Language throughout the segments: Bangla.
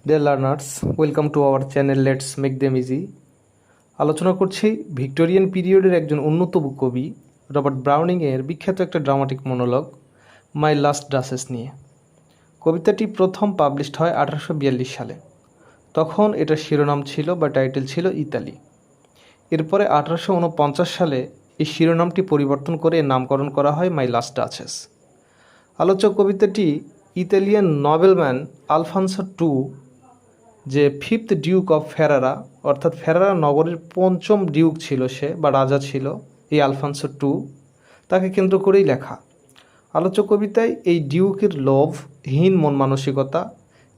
Dear learners, welcome to our channel Let's Make Them Easy. আলোচনা করছি ভিক্টোরিয়ান পিরিয়ডের একজন অন্যতম কবি রবার্ট ব্রাউনিংয়ের বিখ্যাত একটা ড্রামাটিক মনোলগ মাই লাস্ট ডাচেস নিয়ে। কবিতাটি প্রথম পাবলিশড হয় 1842 সালে। তখন এটার শিরোনাম ছিল বা টাইটেল ছিল ইতালি। এরপরে 1849 সালে এই শিরোনামটি পরিবর্তন করে এর নামকরণ করা হয় মাই লাস্ট ডাচেস। আলোচক কবিতাটি ইতালিয়ান নবেলম্যান আলফানসো টু, যে ফিফথ ডিউক অফ ফেরারা, অর্থাৎ ফেরারা নগরের পঞ্চম ডিউক ছিল সে বা রাজা ছিল এই আলফানসো টু, তাকে কেন্দ্র করেই লেখা। আলোচক কবিতায় এই ডিউকের লোভ, হীন মন মানসিকতা,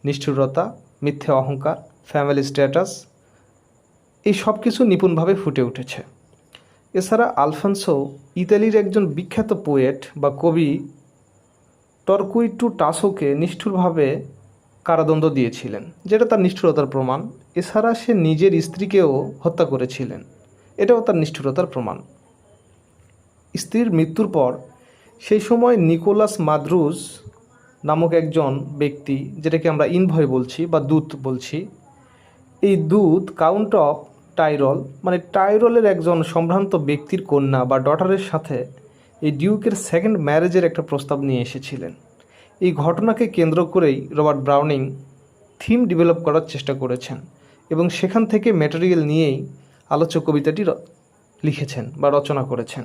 নিষ্ঠুরতা, মিথ্যে অহংকার, ফ্যামিলি স্ট্যাটাস, এই সব কিছু নিপুণভাবে ফুটে উঠেছে। এছাড়া আলফানসো ইতালির একজন বিখ্যাত পোয়েট বা কবি টরকুইটো টাসোকে নিষ্ঠুরভাবে কারাদণ্ড দিয়েছিলেন, যেটা তার নিষ্ঠুরতার প্রমাণ। এছাড়া সে নিজের স্ত্রীকেও হত্যা করেছিলেন, এটাও তার নিষ্ঠুরতার প্রমাণ। স্ত্রীর মৃত্যুর পর সেই সময় নিকোলাস মাদ্রুজ নামক একজন ব্যক্তি, যেটাকে আমরা ইনভয় বলছি বা দূত বলছি, এই দূত কাউন্ট অফ টাইরল মানে টাইরলের একজন সম্ভ্রান্ত ব্যক্তির কন্যা বা ডটারের সাথে এই ডিউকের সেকেন্ড ম্যারেজের একটা প্রস্তাব নিয়ে এসেছিলেন। এই ঘটনাকে কেন্দ্র করেই রবার্ট ব্রাউনিং থিম ডেভেলপ করার চেষ্টা করেছেন এবং সেখান থেকে ম্যাটেরিয়াল নিয়েই আলোচ্য কবিতাটি লিখেছেন বা রচনা করেছেন।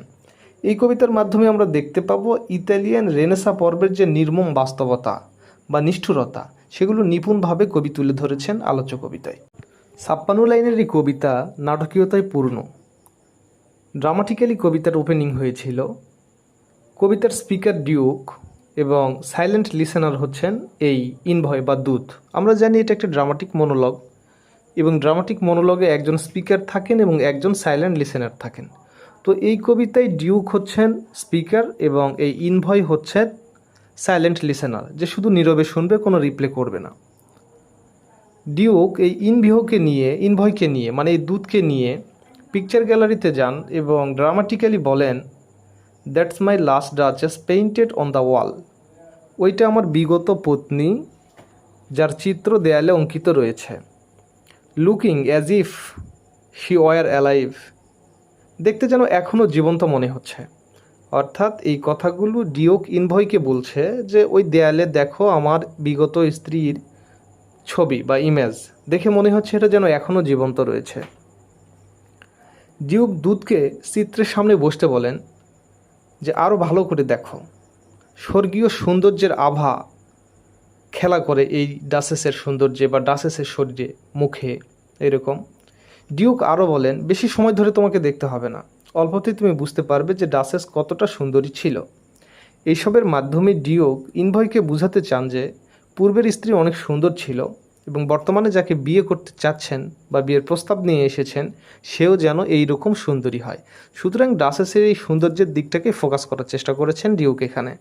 এই কবিতার মাধ্যমে আমরা দেখতে পাবো ইতালিয়ান রেনেসা পর্বের যে নির্মম বাস্তবতা বা নিষ্ঠুরতা, সেগুলো নিপুণভাবে কবি তুলে ধরেছেন আলোচ্য কবিতায়। 56 লাইনের এই কবিতা নাটকীয়তায় পূর্ণ। ড্রামাটিক্যালি কবিতার ওপেনিং হয়েছিল। কবিতার স্পিকার ডিউক এবং সাইলেন্ট লিসেনার হচ্ছেন এই ইনভয় বা দূত। আমরা জানি এটা একটা ড্রামাটিক মনোলগ এবং ড্রামাটিক মনোলগে একজন স্পিকার থাকেন এবং একজন সাইলেন্ট লিসেনার থাকেন। তো এই কবিতায় ডিউক হচ্ছেন স্পিকার এবং এই ইনভয় হচ্ছেন সাইলেন্ট লিসেনার, যে শুধু নীরবে শুনবে, কোনো রিপ্লে করবে না। ডিউক এই ইনভয়কে নিয়ে মানে এই দূতকে নিয়ে পিকচার গ্যালারিতে যান এবং ড্রামাটিক্যালি বলেন, that's my last duchess painted on the wall. ওইটা আমার বিগত পত্নী, যার চিত্র দেয়ালে অঙ্কিত রয়েছে। Looking as if she were alive, দেখতে যেন এখনও জীবন্ত মনে হচ্ছে। অর্থাৎ এই কথাগুলো ডিউক ইনভয়কে বলছে যে ওই দেয়ালে দেখো আমার বিগত স্ত্রীর ছবি বা ইমেজ, দেখে মনে হচ্ছে এটা যেন এখনও জীবন্ত রয়েছে। ডিউক দূতকে চিত্রের সামনে বসতে বলেন যে আরও ভালো করে দেখো, স্বর্গীয় সৌন্দর্যের আভা খেলা করে এই ডাচেসের সৌন্দর্যে বা ডাচেসের শরীরে, মুখে, এরকম। ডিউক আরও বলেন, বেশি সময় ধরে তোমাকে দেখতে হবে না, অল্পতেই তুমি বুঝতে পারবে যে ডাচেস কতটা সুন্দরী ছিল। এইসবের মাধ্যমে ডিউক ইনভয়কে বোঝাতে চান যে পূর্বের স্ত্রী অনেক সুন্দর ছিল এবং বর্তমানে যাকে বিয়ে করতে চাচ্ছেন বা বিয়ের প্রস্তাব নিয়ে এসেছেন সেও যেন এই রকম সুন্দরী হয়। সুতরাং ডাচেসের এই সৌন্দর্যের দিকটাকে ফোকাস করার চেষ্টা করেছেন ডিউক এখানে।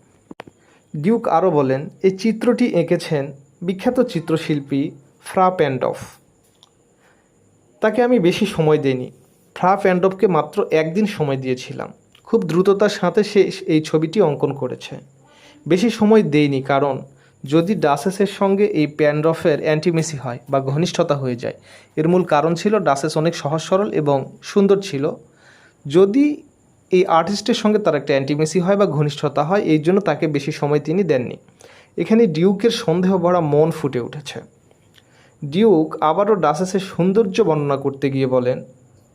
ডিউক আরও বলেন, এই চিত্রটি এঁকেছেন বিখ্যাত চিত্রশিল্পী ফ্রা প্যান্ডফ। তাকে আমি বেশি সময় দেইনি, ফ্রা প্যান্ডফকে মাত্র একদিন সময় দিয়েছিলাম। খুব দ্রুততার সাথে সে এই ছবিটি অঙ্কন করেছে। বেশি সময় দেইনি কারণ যদি ডাচেসের সঙ্গে এই প্যান্ডফের অ্যান্টিমেসি হয় বা ঘনিষ্ঠতা হয়ে যায়, এর মূল কারণ ছিল ডাচেস অনেক সহজ সরল এবং সুন্দর ছিল। যদি এই আর্টিস্টের সঙ্গে তার একটা অ্যান্টিমেসি হয় বা ঘনিষ্ঠতা হয়, এই জন্য তাকে বেশি সময় তিনি দেননি। এখানে ডিউকের সন্দেহ ভরা মন ফুটে উঠেছে। ডিউক আবারও ডাচেসের সৌন্দর্য বর্ণনা করতে গিয়ে বলেন,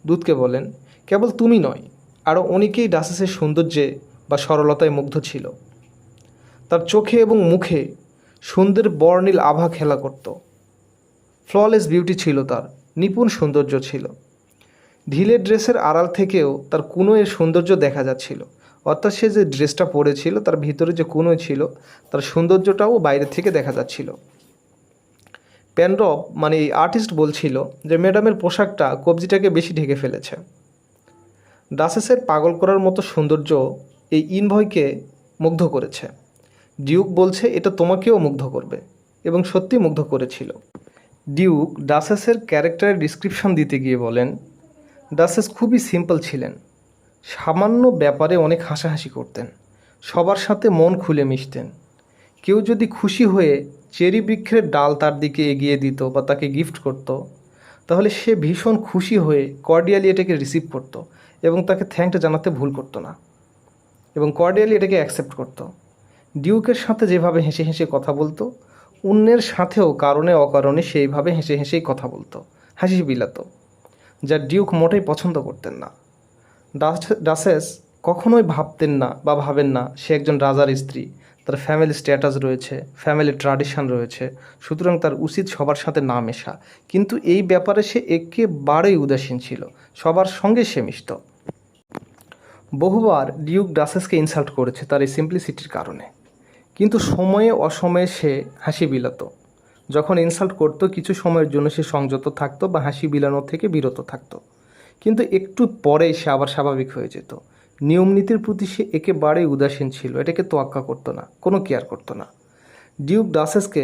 দূতকে বলেন, কেবল তুমি নয়, আরও অনেকেই ডাচেসের সৌন্দর্যে বা সরলতায় মুগ্ধ ছিল। তার চোখে এবং মুখে সুন্দর বর্ণিল আভা খেলা করত। ফ্ললেস বিউটি ছিল তার, নিপুণ সৌন্দর্য ছিল। ঢিলে ড্রেসের আড়াল থেকেও তার কুনোয়ের সৌন্দর্য দেখা যাচ্ছিল। অর্থাৎ সে যে ড্রেসটা পরেছিল তার ভিতরে যে কুনোয় ছিল তার সৌন্দর্যটাও বাইরে থেকে দেখা যাচ্ছিল। প্যান্ডফ মানে এই আর্টিস্ট বলছিল যে ম্যাডামের পোশাকটা কবজিটাকে বেশি ঢেকে ফেলেছে। ডাচেসের পাগল করার মতো সৌন্দর্য এই ইনভয়কে মুগ্ধ করেছে। ডিউক বলছে এটা তোমাকেও মুগ্ধ করবে, এবং সত্যি মুগ্ধ করেছিল। ডিউক ডাচেসের ক্যারেক্টারের ডিসক্রিপশন দিতে গিয়ে বলেন, ডাচেস খুবই সিম্পল ছিলেন, সামান্য ব্যাপারে অনেক হাসাহাসি করতেন, সবার সাথে মন খুলে মিশতেন। কেউ যদি খুশি হয়ে চেরি বৃক্ষের ডাল তার দিকে এগিয়ে দিত বা তাকে গিফট করত, তাহলে সে ভীষণ খুশি হয়ে কর্ডিয়ালি এটাকে রিসিভ করত এবং তাকে থ্যাঙ্কস জানাতে ভুল করতো না এবং কর্ডিয়ালি এটাকে অ্যাকসেপ্ট করত। ডিউকের সাথে যেভাবে হেসে হেসে কথা বলতো, অন্যের সাথেও কারণে অকারণে সেইভাবে হেসে হেসেই কথা বলতো, হাসি বিলাতো, যা ডিউক মোটেই পছন্দ করতেন না। ডাচেস কখনোই ভাবতেন না বা ভাবেন না সে একজন রাজার স্ত্রী, তার ফ্যামিলি স্ট্যাটাস রয়েছে, ফ্যামিলি ট্র্যাডিশন রয়েছে, সুতরাং তার উচিত সবার সাথে না মেশা। কিন্তু এই ব্যাপারে সে একেবারেই উদাসীন ছিল, সবার সঙ্গে সে মিশত। বহুবার ডিউক ডাচেসকে ইনসাল্ট করেছে তার এই সিম্পলিসিটির কারণে, কিন্তু সময়ে অসময়ে সে হাসি বিলাতো। যখন ইনসাল্ট করতো কিছু সময়ের জন্য সে সংযত থাকতো বা হাসি বিলানো থেকে বিরত থাকতো, কিন্তু একটু পরেই সে আবার স্বাভাবিক হয়ে যেত। নিয়মনীতির প্রতি সে একেবারেই উদাসীন ছিল, এটাকে তোয়াক্কা করতো না, কোনো কেয়ার করতো না। ডিউক ডাচেসকে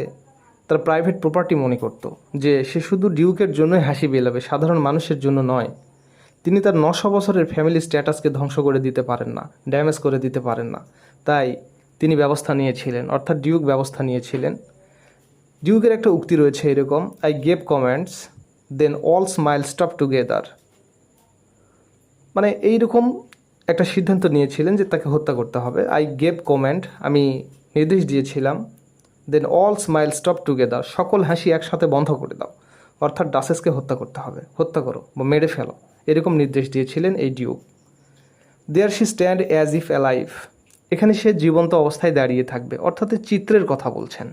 তার প্রাইভেট প্রপার্টি মনে করতো, যে সে শুধু ডিউকের জন্যই হাসি বিলাবে, সাধারণ মানুষের জন্য নয়। তিনি তার 900 বছরের ফ্যামিলি স্ট্যাটাসকে ধ্বংস করে দিতে পারেন না, ড্যামেজ করে দিতে পারেন না। তাই তিনি ব্যবস্থা নিয়েছিলেন, অর্থাৎ ডিউক ব্যবস্থা নিয়েছিলেন। ডিউকের একটা উক্তি রয়েছে এরকম, I gave commands then all smile stop together. মানে এইরকম একটা সিদ্ধান্ত নিয়েছিলেন যে তাকে হত্যা করতে হবে। আই গেভ কমেন্ট, আমি নির্দেশ দিয়েছিলাম, দেন অল স্মাইল স্টপ টুগেদার, সকল হাসি একসাথে বন্ধ করে দাও, অর্থাৎ ডাচেসকে হত্যা করতে হবে, হত্যা করো বা মেরে ফেলো, এরকম নির্দেশ দিয়েছিলেন এই duke. There she stand as if alive, এখানে সে জীবন্ত অবস্থায় দাঁড়িয়ে থাকবে, অর্থাৎ চিত্রের কথা বলছেন।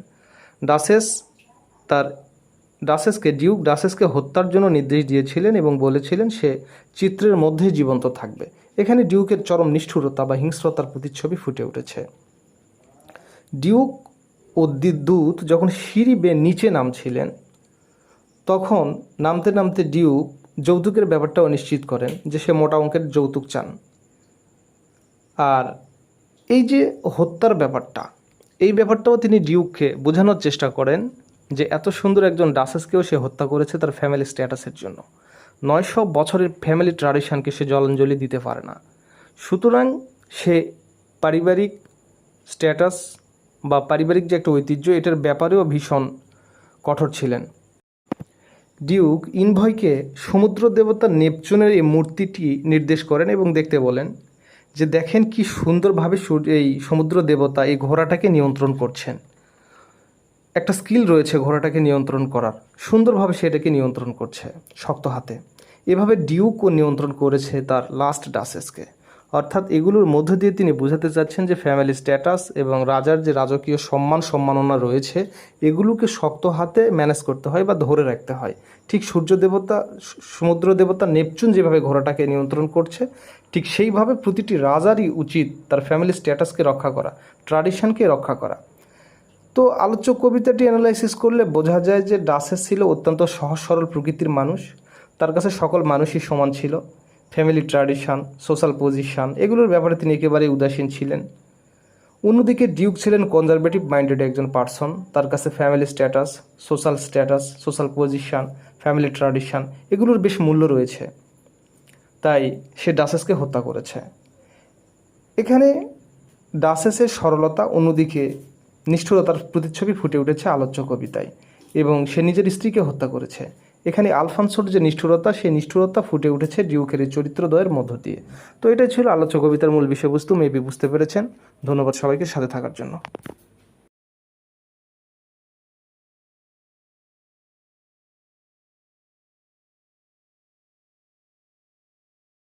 ডিউক ডাচেসকে হত্যার জন্য নির্দেশ দিয়েছিলেন এবং বলেছিলেন সে চিত্রের মধ্যে জীবন্ত থাকবে। এখানে ডিউকের চরম নিষ্ঠুরতা বা হিংস্রতার প্রতিচ্ছবি ফুটে উঠেছে। ডিউক ও দূত যখন সিঁড়ি বেয়ে নিচে নামছিলেন, তখন নামতে নামতে ডিউক যৌতুকের ব্যাপারটাও নিশ্চিত করেন যে সে মোটা অঙ্কের যৌতুক চান। আর এই যে হত্যার ব্যাপারটা, এই ব্যাপারটাও তিনি ডিউককে বোঝানোর চেষ্টা করেন যে এত সুন্দর একজন ডাচেসকেও সে হত্যা করেছে তার ফ্যামিলি স্ট্যাটাসের জন্য। 900 বছরের ফ্যামিলি ট্র্যাডিশনকে সে জলাঞ্জলি দিতে পারে না, সুতরাং সে পারিবারিক স্ট্যাটাস বা পারিবারিক যে একটা ঐতিহ্য, এটার ব্যাপারেও ভীষণ কঠোর ছিলেন। ডিউক ইনভয়কে সমুদ্র দেবতা নেপচুনের এই মূর্তিটি নির্দেশ করেন এবং দেখতে বলেন যে দেখেন কি সুন্দরভাবে এই সমুদ্র দেবতা এই ঘোড়াটাকে নিয়ন্ত্রণ করছেন। একটা স্কিল রয়েছে ঘোড়াটাকে নিয়ন্ত্রণ করার, সুন্দরভাবে সেটাকে নিয়ন্ত্রণ করছে শক্ত হাতে। এভাবে ডিউকও নিয়ন্ত্রণ করেছে তার লাস্ট ডাচেসকে। অর্থাৎ এগুলোর মধ্য দিয়ে তিনি বোঝাতে চাচ্ছেন যে ফ্যামিলি স্ট্যাটাস এবং রাজার যে রাজকীয় সম্মাননা রয়েছে, এগুলোকে শক্ত হাতে ম্যানেজ করতে হয় বা ধরে রাখতে হয়। ঠিক সূর্য দেবতা, সমুদ্র দেবতা নেপচুন যেভাবে ঘোড়াটাকে নিয়ন্ত্রণ করছে, ঠিক সেইভাবে প্রতিটি রাজারই উচিত তার ফ্যামিলি স্ট্যাটাসকে রক্ষা করা, ট্র্যাডিশনকে রক্ষা করা। তো আলোচ্য কবিতাটি অ্যানালাইসিস করলে বোঝা যায় যে ডাচেস ছিল অত্যন্ত সহজ সরল প্রকৃতির মানুষ। তার কাছে সকল মানুষই সমান ছিল। ফ্যামিলি ট্র্যাডিশন, সোশ্যাল পজিশন, এগুলোর ব্যাপারে তিনি একেবারেই উদাসীন ছিলেন। অন্যদিকে ডিউক ছিলেন কনজারভেটিভ মাইন্ডেড একজন পার্সন। তার কাছে family status, social position, family tradition, এগুলোর বেশ মূল্য রয়েছে, তাই সে ডাচেসকে হত্যা করেছে। এখানে ডাচেসের সরলতা, অন্যদিকে নিষ্ঠুরতার প্রতিচ্ছবি ফুটে উঠেছে আলোচ্য কবিতায়, এবং সে নিজের স্ত্রীকে হত্যা করেছে। এখানে আলফানসোর যে নিষ্ঠুরতা, সেই নিষ্ঠুরতা ফুটে উঠেছে ডিউকের চরিত্রদ্বয়ের মধ্য দিয়ে। তো এটাই ছিল আলোচ্য কবিতার মূল বিষয়বস্তু। মেবি বুঝতে পেরেছেন। ধন্যবাদ সবাইকে সাথে থাকার জন্য।